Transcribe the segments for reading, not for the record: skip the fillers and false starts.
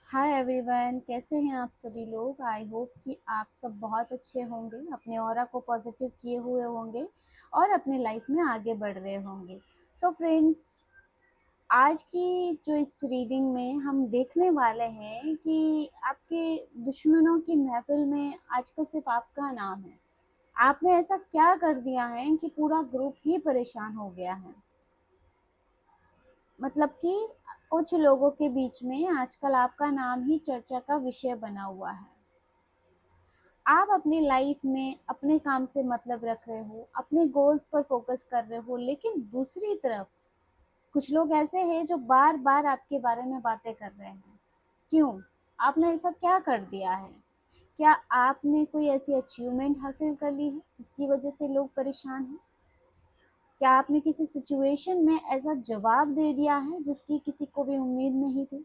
Hi everyone, कैसे हैं आप सभी लोग। आई होप कि आप सब बहुत अच्छे होंगे, अपने ऑरा को पॉजिटिव किए हुए होंगे और अपने लाइफ में आगे बढ़ रहे होंगे। सो फ्रेंड्स, आज की जो इस रीडिंग में हम देखने वाले हैं कि आपके दुश्मनों की महफिल में आजकल सिर्फ आपका नाम है। आपने ऐसा क्या कर दिया है कि पूरा ग्रुप ही परेशान हो गया है। मतलब कि कुछ लोगों के बीच में आजकल आपका नाम ही चर्चा का विषय बना हुआ है। आप अपनी लाइफ में अपने काम से मतलब रख रहे हो, अपने गोल्स पर फोकस कर रहे हो, लेकिन दूसरी तरफ कुछ लोग ऐसे हैं जो बार बार आपके बारे में बातें कर रहे हैं। क्यों? आपने ऐसा क्या कर दिया है? क्या आपने कोई ऐसी अचीवमेंट हासिल कर ली है जिसकी वजह से लोग परेशान हैं? क्या आपने किसी सिचुएशन में ऐसा जवाब दे दिया है जिसकी किसी को भी उम्मीद नहीं थी?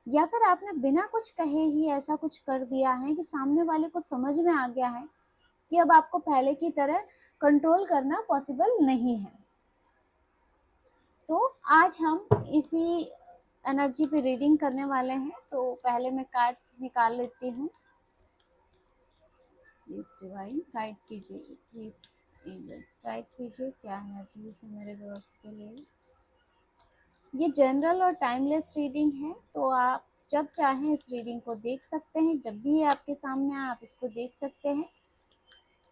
या फिर आपने बिना कुछ कहे ही ऐसा कुछ कर दिया है कि सामने वाले को समझ में आ गया है कि अब आपको पहले की तरह कंट्रोल करना पॉसिबल नहीं है। तो आज हम इसी एनर्जी पे रीडिंग करने वाले हैं। तो पहले मैं कार्ड्स निकाल लेती हूँ। प्लीज डिवाइन गाइड कीजिए, प्लीज एंजल्स गाइड कीजिए, क्या एनर्जीज है मेरे व्यूअर्स के लिए। ये जनरल और टाइमलेस रीडिंग है, तो आप जब चाहें इस रीडिंग को देख सकते हैं। जब भी ये आपके सामने आए आप इसको देख सकते हैं,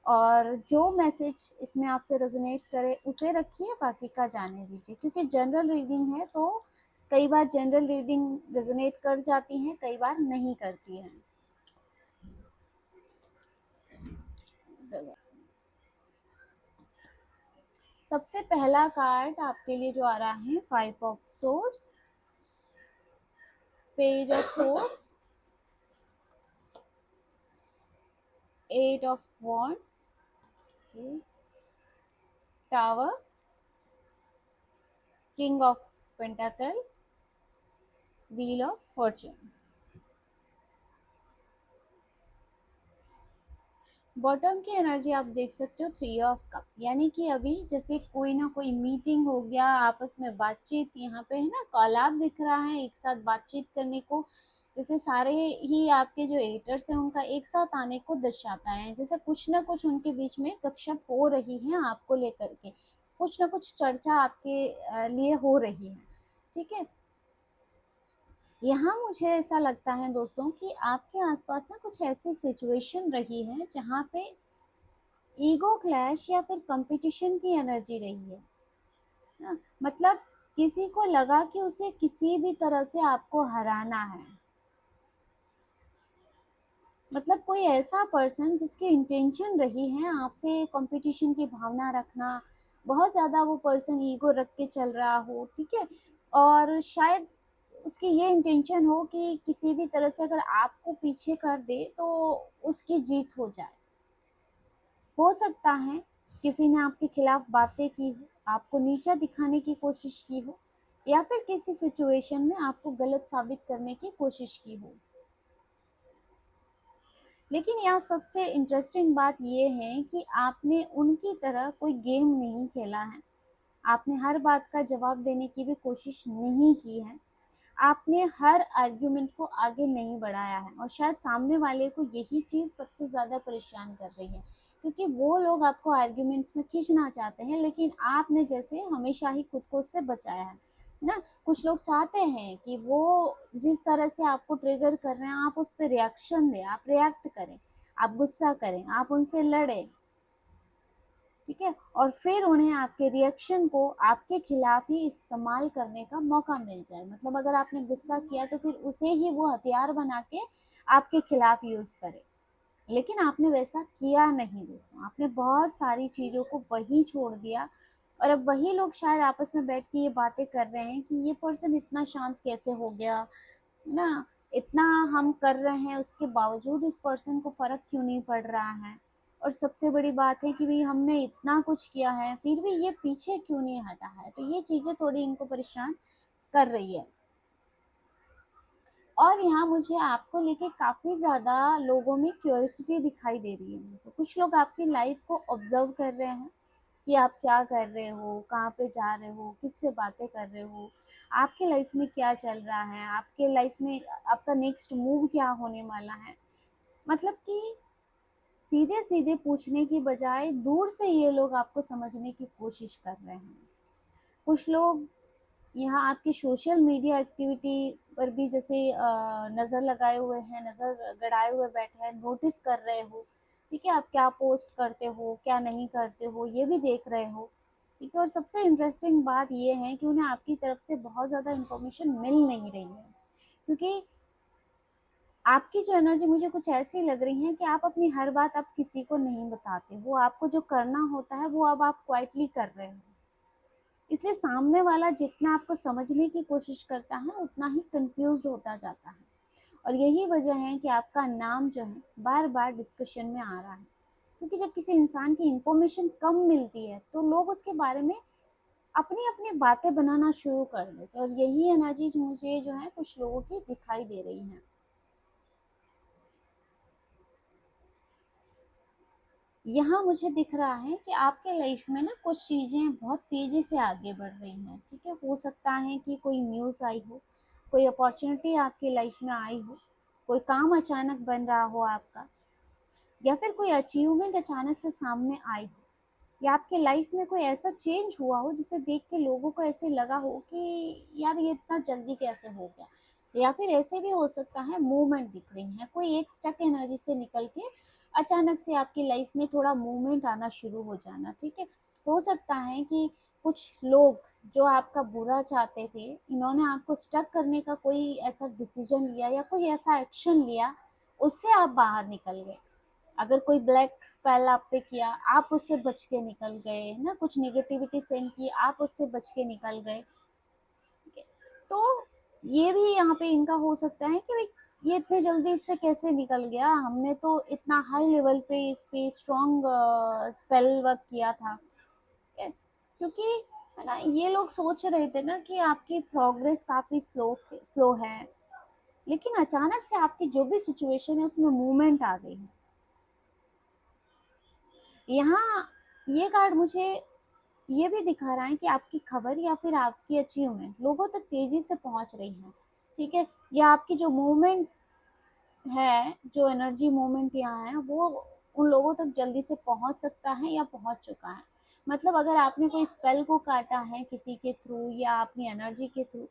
और जो मैसेज इसमें आपसे रेजोनेट करे उसे रखिए, बाकी का जाने दीजिए। क्योंकि जनरल रीडिंग है तो कई बार जनरल रीडिंग रेजोनेट कर जाती है, कई बार नहीं करती है। सबसे पहला कार्ड आपके लिए जो आ रहा है, 5 of swords, page of swords, 8 of wands, tower, king of pentacle, wheel of fortune. Bottom की एनर्जी आप देख सकते हो, 3 ऑफ कप्स, यानी कि अभी जैसे कोई ना कोई मीटिंग हो गया, आपस में बातचीत, यहाँ पे है ना कॉलाब दिख रहा है एक साथ बातचीत करने को। जैसे सारे ही आपके जो एटर्स हैं उनका एक साथ आने को दर्शाता है। जैसे कुछ ना कुछ उनके बीच में गपशप हो रही है आपको लेकर के, कुछ ना कुछ चर्चा आपके लिए हो रही है। ठीक है, यहाँ मुझे ऐसा लगता है दोस्तों कि आपके आसपास ना कुछ ऐसी सिचुएशन रही है जहाँ पे ईगो क्लैश या फिर कंपटीशन की एनर्जी रही है ना। मतलब किसी को लगा कि उसे किसी भी तरह से आपको हराना है। मतलब कोई ऐसा पर्सन जिसकी इंटेंशन रही है आपसे कंपटीशन की भावना रखना, बहुत ज़्यादा वो पर्सन ईगो रख के चल रहा हो। ठीक है, और शायद उसकी ये इंटेंशन हो कि किसी भी तरह से अगर आपको पीछे कर दे तो उसकी जीत हो जाए। हो सकता है किसी ने आपके खिलाफ बातें की हो, आपको नीचा दिखाने की कोशिश की हो, या फिर किसी सिचुएशन में आपको गलत साबित करने की कोशिश की हो। लेकिन यहाँ सबसे इंटरेस्टिंग बात ये है कि आपने उनकी तरह कोई गेम नहीं खेला है। आपने हर बात का जवाब देने की भी कोशिश नहीं की है। आपने हर आर्ग्यूमेंट को आगे नहीं बढ़ाया है, और शायद सामने वाले को यही चीज़ सबसे ज़्यादा परेशान कर रही है। क्योंकि वो लोग आपको आर्ग्यूमेंट्स में खींचना चाहते हैं, लेकिन आपने जैसे हमेशा ही खुद को उससे बचाया है ना। कुछ लोग चाहते हैं कि वो जिस तरह से आपको ट्रिगर कर रहे हैं आप उस पर रिएक्शन दें, आप रिएक्ट करें, आप गुस्सा करें, आप उनसे लड़ें। ठीक है, और फिर उन्हें आपके रिएक्शन को आपके खिलाफ ही इस्तेमाल करने का मौका मिल जाए। मतलब अगर आपने गुस्सा किया तो फिर उसे ही वो हथियार बना के आपके खिलाफ यूज करे। लेकिन आपने वैसा किया नहीं दोस्तों, आपने बहुत सारी चीज़ों को वही छोड़ दिया। और अब वही लोग शायद आपस में बैठ के ये बातें कर रहे हैं कि ये पर्सन इतना शांत कैसे हो गया, है ना। इतना हम कर रहे हैं उसके बावजूद इस पर्सन को फर्क क्यों नहीं पड़ रहा है। और सबसे बड़ी बात है कि भाई हमने इतना कुछ किया है फिर भी ये पीछे क्यों नहीं हटा है। तो ये चीज़ें थोड़ी इनको परेशान कर रही है। और यहाँ मुझे आपको लेके काफ़ी ज़्यादा लोगों में क्यूरियोसिटी दिखाई दे रही है। तो कुछ लोग आपकी लाइफ को ऑब्जर्व कर रहे हैं, कि आप क्या कर रहे हो, कहाँ पे जा रहे हो, किससे बातें कर रहे हो, आपके लाइफ में क्या चल रहा है, आपके लाइफ में आपका नेक्स्ट मूव क्या होने वाला है। मतलब कि सीधे सीधे पूछने की बजाय दूर से ये लोग आपको समझने की कोशिश कर रहे हैं। कुछ लोग यहाँ आपकी सोशल मीडिया एक्टिविटी पर भी जैसे नज़र लगाए हुए हैं, नज़र गड़ाए हुए बैठे हैं, नोटिस कर रहे हो, ठीक है, आप क्या पोस्ट करते हो, क्या नहीं करते हो, ये भी देख रहे हो, ठीक है। और सबसे इंटरेस्टिंग बात ये है कि उन्हें आपकी तरफ से बहुत ज़्यादा इन्फॉर्मेशन मिल नहीं रही है, क्योंकि आपकी जो एनर्जी मुझे कुछ ऐसी लग रही है कि आप अपनी हर बात आप किसी को नहीं बताते हो, आपको जो करना होता है वो अब आप क्वाइटली कर रहे हो। इसलिए सामने वाला जितना आपको समझने की कोशिश करता है उतना ही कंफ्यूज होता जाता है। और यही वजह है कि आपका नाम जो है बार बार डिस्कशन में आ रहा है, क्योंकि जब किसी इंसान की इंफॉर्मेशन कम मिलती है तो लोग उसके बारे में अपनी अपनी बातें बनाना शुरू कर देते हैं, और यही एनर्जी मुझे जो है कुछ लोगों की दिखाई दे रही है। यहाँ मुझे दिख रहा है कि आपके लाइफ में ना कुछ चीज़ें बहुत तेज़ी से आगे बढ़ रही हैं, ठीक है। हो सकता है कि कोई न्यूज़ आई हो, कोई अपॉर्चुनिटी आपकी लाइफ में आई हो, कोई काम अचानक बन रहा हो आपका, या फिर कोई अचीवमेंट अचानक से सामने आई हो, या आपके लाइफ में कोई ऐसा चेंज हुआ हो जिसे देख के लोगों को ऐसे लगा हो कि यार ये इतना जल्दी कैसे हो गया। या फिर ऐसे भी हो सकता है मूवमेंट दिख रही है, कोई एक स्टक एनर्जी से निकल के अचानक से आपकी लाइफ में थोड़ा मूवमेंट आना शुरू हो जाना, ठीक है। हो सकता है कि कुछ लोग जो आपका बुरा चाहते थे, इन्होंने आपको स्टक करने का कोई ऐसा डिसीजन लिया या कोई ऐसा एक्शन लिया, उससे आप बाहर निकल गए। अगर कोई ब्लैक स्पेल आप पे किया, आप उससे बच के निकल गए, है ना, कुछ नेगेटिविटी सेंड की, आप उससे बच के निकल गए, ठीक है। तो ये भी यहाँ पे इनका हो सकता है कि भाई ये इतने जल्दी इससे कैसे निकल गया, हमने तो इतना हाई लेवल पे इस पे स्ट्रॉन्ग स्पेल वर्क किया था, ठीक है? क्योंकि है ना, ये लोग सोच रहे थे ना कि आपकी प्रोग्रेस काफी स्लो स्लो है, लेकिन अचानक से आपकी जो भी सिचुएशन है उसमें मूवमेंट आ गई है। यहाँ ये कार्ड मुझे ये भी दिखा रहा है कि आपकी खबर या फिर आपकी अचीवमेंट लोगों तक तेजी से पहुंच रही है, ठीक है। या आपकी जो मूवमेंट है, जो एनर्जी मूवमेंट यहाँ है, वो उन लोगों तक जल्दी से पहुंच सकता है या पहुंच चुका है। मतलब अगर आपने कोई स्पेल को काटा है किसी के थ्रू या अपनी एनर्जी के थ्रू,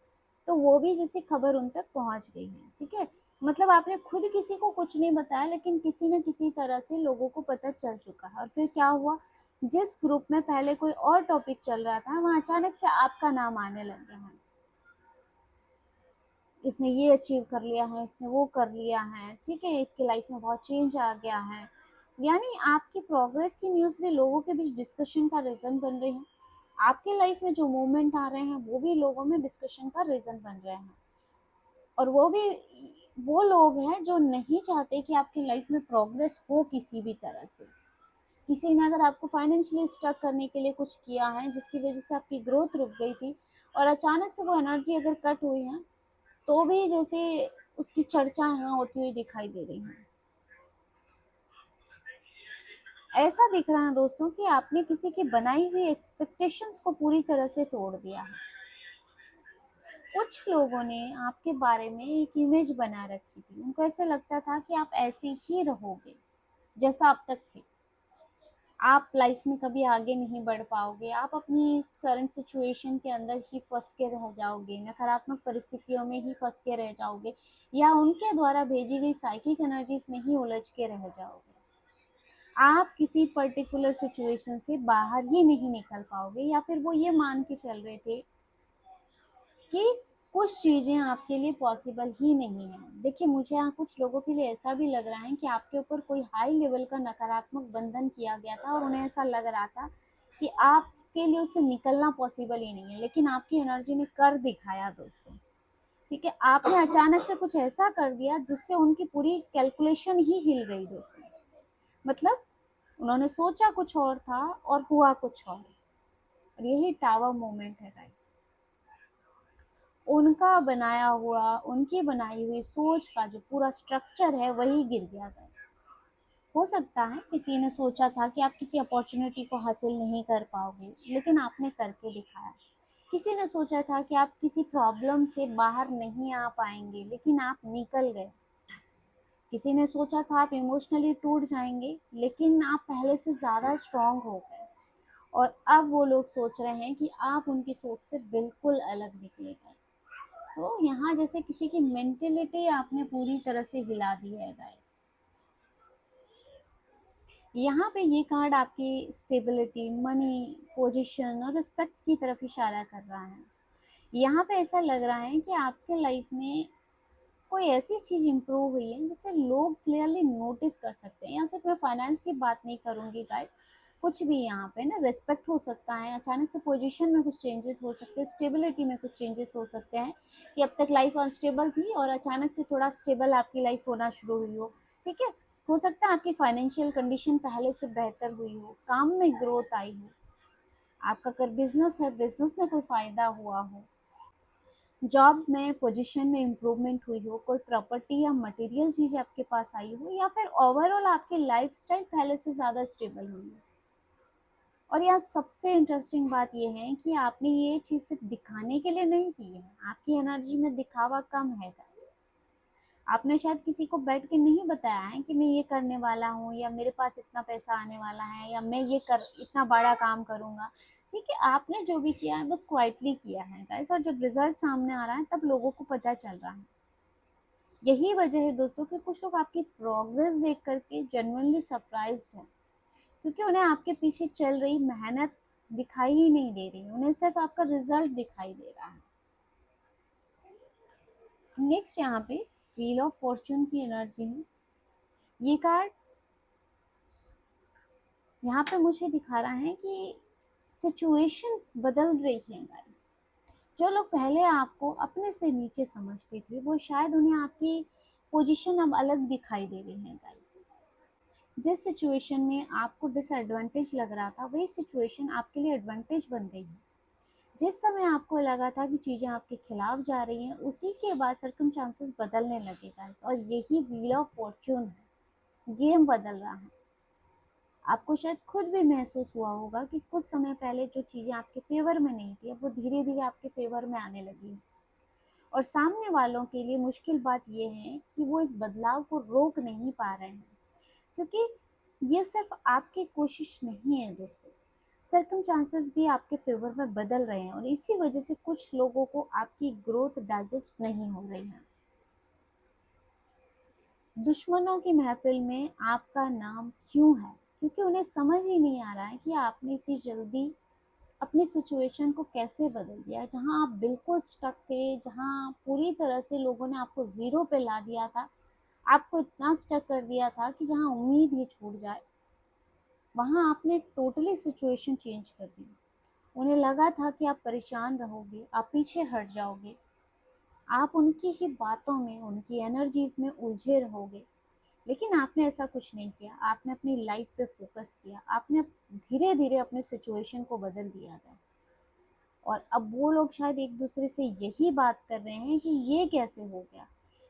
तो वो भी जैसे खबर उन तक पहुंच गई है, ठीक है। मतलब आपने खुद किसी को कुछ नहीं बताया, लेकिन किसी न किसी तरह से लोगों को पता चल चुका है। और फिर क्या हुआ, जिस ग्रुप में पहले कोई और टॉपिक चल रहा था, वहाँ अचानक से आपका नाम आने लग गया है, इसने ये अचीव कर लिया है, इसने वो कर लिया है, ठीक है, इसकी लाइफ में बहुत चेंज आ गया है। यानी आपकी प्रोग्रेस की न्यूज़ भी लोगों के बीच डिस्कशन का रीज़न बन रही है। आपके लाइफ में जो मूवमेंट आ रहे हैं वो भी लोगों में डिस्कशन का रीज़न बन रहे हैं। और वो भी वो लोग हैं जो नहीं चाहते कि आपकी लाइफ में प्रोग्रेस हो किसी भी तरह से। किसी ने अगर आपको फाइनेंशियली स्टक करने के लिए कुछ किया है जिसकी वजह से आपकी ग्रोथ रुक गई थी, और अचानक से वो एनर्जी अगर कट हुई है, तो भी जैसे उसकी चर्चा यहाँ होती हुई दिखाई दे रही है। ऐसा दिख रहा है दोस्तों कि आपने किसी की बनाई हुई एक्सपेक्टेशंस को पूरी तरह से तोड़ दिया है। कुछ लोगों ने आपके बारे में एक इमेज बना रखी थी, उनको ऐसे लगता था कि आप ऐसे ही रहोगे जैसा अब तक थे, आप लाइफ में कभी आगे नहीं बढ़ पाओगे, आप अपनी करंट सिचुएशन के अंदर ही फंस के रह जाओगे, नकारात्मक परिस्थितियों में ही फंस के रह जाओगे, या उनके द्वारा भेजी गई साइकिक एनर्जीज में ही उलझ के रह जाओगे। आप किसी पर्टिकुलर सिचुएशन से बाहर ही नहीं निकल पाओगे, या फिर वो ये मान के चल रहे थे कि कुछ चीज़ें आपके लिए पॉसिबल ही नहीं है। देखिए, मुझे यहाँ कुछ लोगों के लिए ऐसा भी लग रहा है कि आपके ऊपर कोई हाई लेवल का नकारात्मक बंधन किया गया था, और उन्हें ऐसा लग रहा था कि आपके लिए उससे निकलना पॉसिबल ही नहीं है, लेकिन आपकी एनर्जी ने कर दिखाया दोस्तों, ठीक है। आपने अचानक से कुछ ऐसा कर दिया जिससे उनकी पूरी कैलकुलेशन ही हिल गई दोस्तों। मतलब उन्होंने सोचा कुछ और था और हुआ कुछ और यही टावर मोमेंट है गाइस। उनका बनाया हुआ, उनकी बनाई हुई सोच का जो पूरा स्ट्रक्चर है वही गिर गया गाइस। हो सकता है किसी ने सोचा था कि आप किसी अपॉर्चुनिटी को हासिल नहीं कर पाओगे, लेकिन आपने करके दिखाया। किसी ने सोचा था कि आप किसी प्रॉब्लम से बाहर नहीं आ पाएंगे, लेकिन आप निकल गए। किसी ने सोचा था आप इमोशनली टूट जाएंगे, लेकिन आप पहले से ज़्यादा स्ट्रांग हो गए। और अब वो लोग सोच रहे हैं कि आप उनकी सोच से बिल्कुल अलग निकले गाइस। तो यहाँ जैसे किसी की मेंटेलिटी आपने पूरी तरह से हिला दी है गाइस। यहाँ पे ये कार्ड आपकी स्टेबिलिटी, मनी, पोजीशन और रिस्पेक्ट की तरफ इशारा कर रहा है। यहाँ पे ऐसा लग रहा है कि आपके लाइफ में कोई ऐसी चीज़ इम्प्रूव हुई है जिसे लोग क्लियरली नोटिस कर सकते हैं। यहाँ सिर्फ मैं फाइनेंस की बात नहीं करूँगी गाइस, कुछ भी यहाँ पे ना रिस्पेक्ट हो सकता है, अचानक से पोजीशन में कुछ चेंजेस हो सकते हैं, स्टेबिलिटी में कुछ चेंजेस हो सकते हैं कि अब तक लाइफ अनस्टेबल थी और अचानक से थोड़ा स्टेबल आपकी लाइफ होना शुरू हुई हो। ठीक है, हो सकता है आपकी फाइनेंशियल कंडीशन पहले से बेहतर हुई हो, काम में ग्रोथ आई हो, आपका अगर बिजनेस है बिजनेस में कोई फायदा हुआ हो, जॉब में पोजीशन में इम्प्रूवमेंट हुई हो, कोई प्रॉपर्टी या मटेरियल चीज़ आपके पास आई हो, या फिर ओवरऑल आपकी लाइफस्टाइल पहले से ज़्यादा स्टेबल हुई हो। और यहाँ सबसे इंटरेस्टिंग बात यह है कि आपने ये चीज़ सिर्फ दिखाने के लिए नहीं की है। आपकी एनर्जी में दिखावा कम है guys। आपने शायद किसी को बैठ के नहीं बताया है कि मैं ये करने वाला हूँ, या मेरे पास इतना पैसा आने वाला है, या मैं ये कर इतना बड़ा काम करूँगा। ठीक है, आपने जो भी किया है बस क्वाइटली किया है गाइस, और जब रिजल्ट सामने आ रहा है तब लोगों को पता चल रहा है। यही वजह है दोस्तों कि कुछ लोग आपकी प्रोग्रेस देख करके जेन्युइनली सरप्राइज्ड है, क्योंकि उन्हें आपके पीछे चल रही मेहनत दिखाई ही नहीं दे रही, उन्हें सिर्फ आपका रिजल्ट दिखाई दे रहा है। नेक्स्ट यहाँ पे व्हील ऑफ फॉर्चून की एनर्जी है। ये कार्ड यहाँ पे मुझे दिखा रहा है कि सिचुएशंस बदल रही हैं गाइस। जो लोग पहले आपको अपने से नीचे समझते थे, वो शायद उन्हें आपकी पोजीशन अब अलग दिखाई दे रही है गाइस। जिस सिचुएशन में आपको डिसएडवांटेज लग रहा था, वही सिचुएशन आपके लिए एडवांटेज बन गई है। जिस समय आपको लगा था कि चीज़ें आपके खिलाफ जा रही हैं, उसी के बाद सर्कमस्टांसेस बदलने लगे गाइस, और यही व्हील ऑफ फॉर्चून है। गेम बदल रहा है। आपको शायद खुद भी महसूस हुआ होगा कि कुछ समय पहले जो चीज़ें आपके फेवर में नहीं थी, अब वो धीरे धीरे आपके फेवर में आने लगी। और सामने वालों के लिए मुश्किल बात यह है कि वो इस बदलाव को रोक नहीं पा रहे हैं, क्योंकि ये सिर्फ आपकी कोशिश नहीं है दोस्तों, सर्कमस्टांसेस भी आपके फेवर में बदल रहे हैं, और इसी वजह से कुछ लोगों को आपकी ग्रोथ डाइजेस्ट नहीं हो रही है। दुश्मनों की महफिल में आपका नाम क्यों है? क्योंकि उन्हें समझ ही नहीं आ रहा है कि आपने इतनी जल्दी अपनी सिचुएशन को कैसे बदल दिया। जहां आप बिल्कुल स्टक थे, जहां पूरी तरह से लोगों ने आपको ज़ीरो पे ला दिया था, आपको इतना स्टक कर दिया था कि जहां उम्मीद ही छूट जाए, वहां आपने टोटली सिचुएशन चेंज कर दी। उन्हें लगा था कि आप परेशान रहोगे, आप पीछे हट जाओगे, आप उनकी ही बातों में, उनकी एनर्जीज में उलझे रहोगे, लेकिन आपने ऐसा कुछ नहीं किया। आपने अपनी लाइफ पे फोकस किया, आपने धीरे धीरे अपने सिचुएशन को बदल दिया था। और अब वो लोग शायद एक दूसरे से यही बात कर रहे हैं कि ये कैसे हो गया,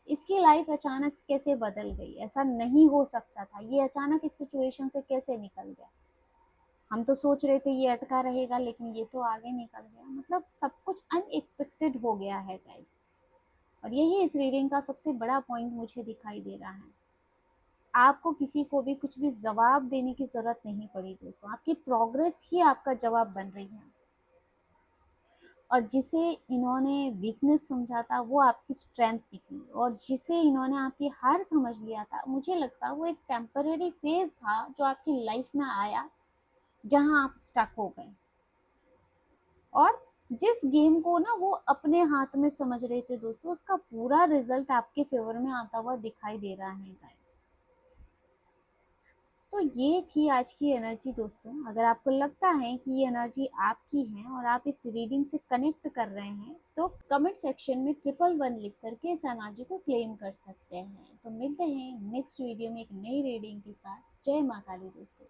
इसकी लाइफ अचानक से कैसे बदल गई, ऐसा नहीं हो सकता था, ये अचानक इस सिचुएशन से कैसे निकल गया, हम तो सोच रहे थे ये अटका रहेगा लेकिन ये तो आगे निकल गया। मतलब सब कुछ अनएक्सपेक्टेड हो गया है गाइस। और यही इस रीडिंग का सबसे बड़ा पॉइंट मुझे दिखाई दे रहा है। आपको किसी को भी कुछ भी जवाब देने की जरूरत नहीं पड़ी दोस्तों, आपकी प्रोग्रेस ही आपका जवाब बन रही है। और जिसे इन्होंने वीकनेस समझा था, वो आपकी स्ट्रेंथ निकली, और जिसे इन्होंने आपकी हार समझ लिया था, मुझे लगता है वो एक टेम्पररी फेज था जो आपकी लाइफ में आया, जहां आप स्टक हो गए। और जिस गेम को ना वो अपने हाथ में समझ रहे थे दोस्तों, उसका पूरा रिजल्ट आपके फेवर में आता हुआ दिखाई दे रहा है गाइस। तो ये थी आज की एनर्जी दोस्तों। अगर आपको लगता है कि ये एनर्जी आपकी है और आप इस रीडिंग से कनेक्ट कर रहे हैं, तो कमेंट सेक्शन में 111 लिख करके इस एनर्जी को क्लेम कर सकते हैं। तो मिलते हैं नेक्स्ट वीडियो में एक नई रीडिंग के साथ। जय माँ काली दोस्तों।